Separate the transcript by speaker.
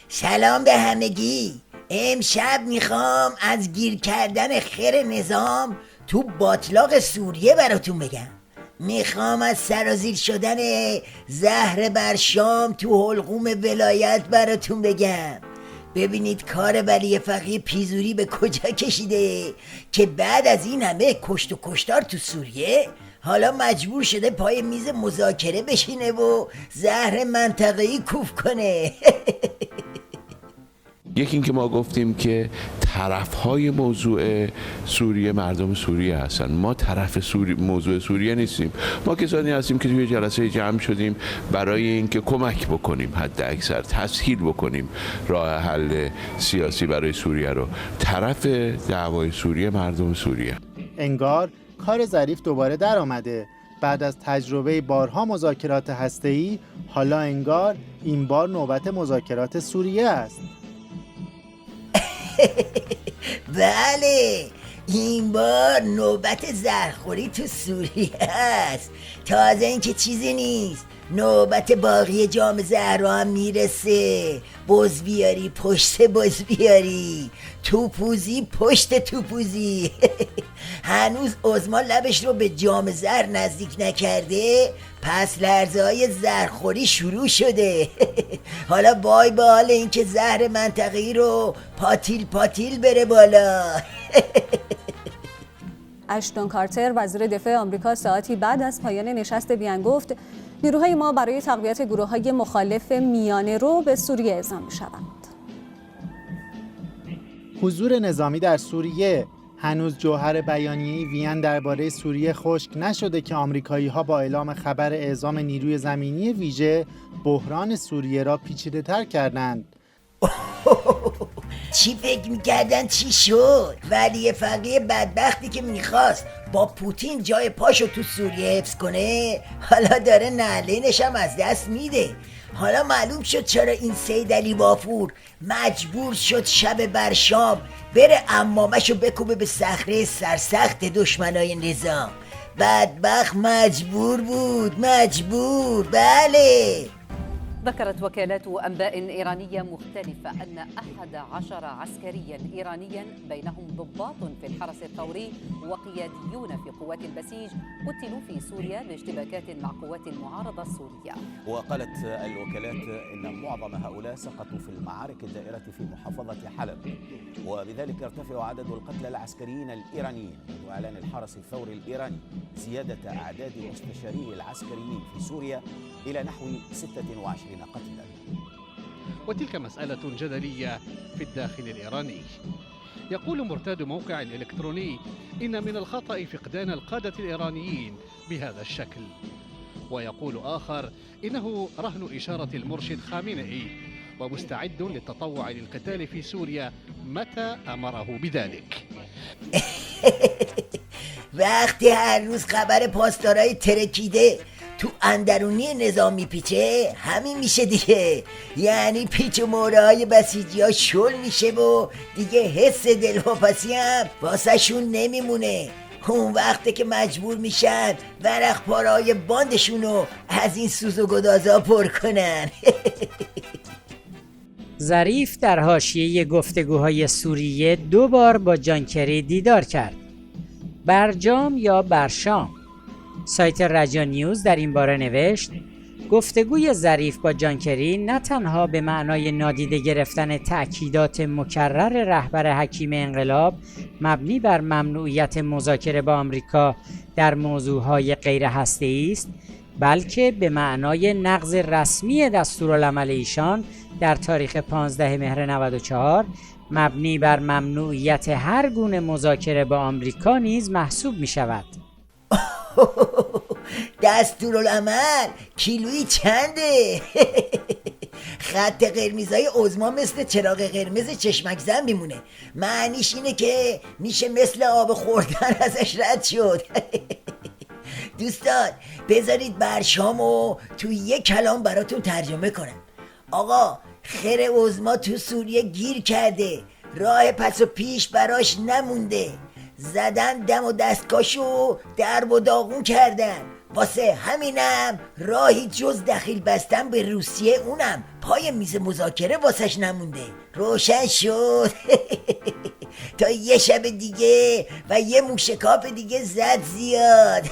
Speaker 1: سلام به همگی. امشب میخوام از گیر کردن خیر نظام تو باطلاق سوریه براتون بگم. میخوام از سرازیر شدن زهر بر شام تو حلقوم ولایت براتون بگم. ببینید کار ولی فقیه پیزوری به کجا کشیده که بعد از این همه کشت و کشتار تو سوریه حالا مجبور شده پای میز مذاکره بشینه و زهر منطقه‌ای کوف کنه.
Speaker 2: یکی این که ما گفتیم که طرفهای موضوع سوریه مردم سوریه هستن، ما طرف موضوع سوریه نیستیم. ما کسانی هستیم که توی جلسه جمع شدیم برای اینکه کمک بکنیم، حد اکثر تسهیل بکنیم راه حل سیاسی برای سوریه رو. طرف دعوای سوریه مردم سوریه.
Speaker 3: انگار کار ظریف دوباره در آمده. بعد از تجربه بارها مذاکرات هسته‌ای، حالا انگار این بار نوبت مذاکرات سوریه است.
Speaker 1: بله، این بار نوبت زهرخوری تو سوریه است. تازه این که چیزی نیست، نوبت باقی جام زهرا هم میرسه. بز بیاری پشت بز بیاری، توپوزی پشت توپوزی. هنوز عظما لبش رو به جام زهر نزدیک نکرده، پس لرزه های زهرخوری شروع شده. حالا وای به حال این که زهر منطقه‌ای رو پاتیل پاتیل بره بالا.
Speaker 4: اشتون کارتر وزیر دفاع آمریکا ساعتی بعد از پایان نشست وین گفت نیروهای ما برای تقویت گروه‌های مخالف میانه رو به سوریه اعزام می‌شوند.
Speaker 3: حضور نظامی در سوریه. هنوز جوهر بیانیه وین درباره سوریه خشک نشده که آمریکایی‌ها با اعلام خبر اعزام نیروی زمینی ویژه بحران سوریه را پیچیده‌تر کردند.
Speaker 1: چی فکر میکردن چی شد؟ ولی فقیه بدبختی که میخواست با پوتین جای پاشو تو سوریه حفظ کنه حالا داره نعلینش هم از دست میده. حالا معلوم شد چرا این سید علی بافور مجبور شد شب بر شام بره عمامشو بکوبه به صخره سرسخت دشمنای نظام. بدبخت مجبور بود، مجبور. بله.
Speaker 5: ذكرت وكالات أنباء إيرانية مختلفة أن 11 عسكريا إيرانيا بينهم ضباط في الحرس الثوري وقياديون في قوات البسيج قتلوا في سوريا باشتباكات مع قوات المعارضة السورية.
Speaker 6: وقالت الوكالات إن معظم هؤلاء سقطوا في المعارك الدائرة في محافظة حلب، وبذلك يرتفع عدد القتلى العسكريين الإيرانيين منذ إعلان الحرس الثوري الإيراني زيادة أعداد مستشاري العسكريين في سوريا إلى نحو 26 قتلا.
Speaker 7: وتلك مسألة جدلية في الداخل الإيراني. يقول مرتاد موقع إلكتروني إن من الخطأ فقدان القادة الإيرانيين بهذا الشكل، ويقول آخر إنه رهن إشارة المرشد خامنئي ومستعد للتطوع للقتال في سوريا متى أمره بذلك.
Speaker 1: وقتی هر روز خبر پاسدارای ترکیده تو اندرونی نظام میپیچه همین میشه دیگه. یعنی پیچ و موره های بسیجی ها شل میشه و دیگه حس دلواپسی هم واسه شون نمیمونه. اون وقته که مجبور میشن ورق پارهای باندشونو از این سوز و گدازا پر کنن.
Speaker 8: ظریف در حاشیه گفتگوهای سوریه 2 بار با جان کری دیدار کرد. برجام یا برشام. سایت رجا نیوز در این باره نوشت گفتگوی ظریف با جان کری نه تنها به معنای نادیده گرفتن تأکیدات مکرر رهبر حکیم انقلاب مبنی بر ممنوعیت مذاکره با آمریکا در موضوعهای غیر هسته‌ای است، بلکه به معنای نقض رسمی دستورالعمل ایشان در تاریخ 15 مهر 94 مبنی بر ممنوعیت هر گونه مذاکره با آمریکا نیز محسوب می شود.
Speaker 1: دستورالعمل کیلویی چنده؟ خط قرمزای عظما مثل چراغ قرمز چشمک زن میمونه. معنیش اینه که میشه مثل آب خوردن ازش رد شد. دوستان بذارید برشامو تو یک کلام براتون ترجمه کنم. آقا خیر عظما تو سوریه گیر کرده، راه پس و پیش براش نمونده. زدن دم و دستگاهشو درب و داغون کردن، واسه همینم راهی جز دخیل بستن به روسیه، اونم پای میز مذاکره واسش نمونده. روشن شد. تا یه شب دیگه و یه موشکاپ دیگه زد زیاد.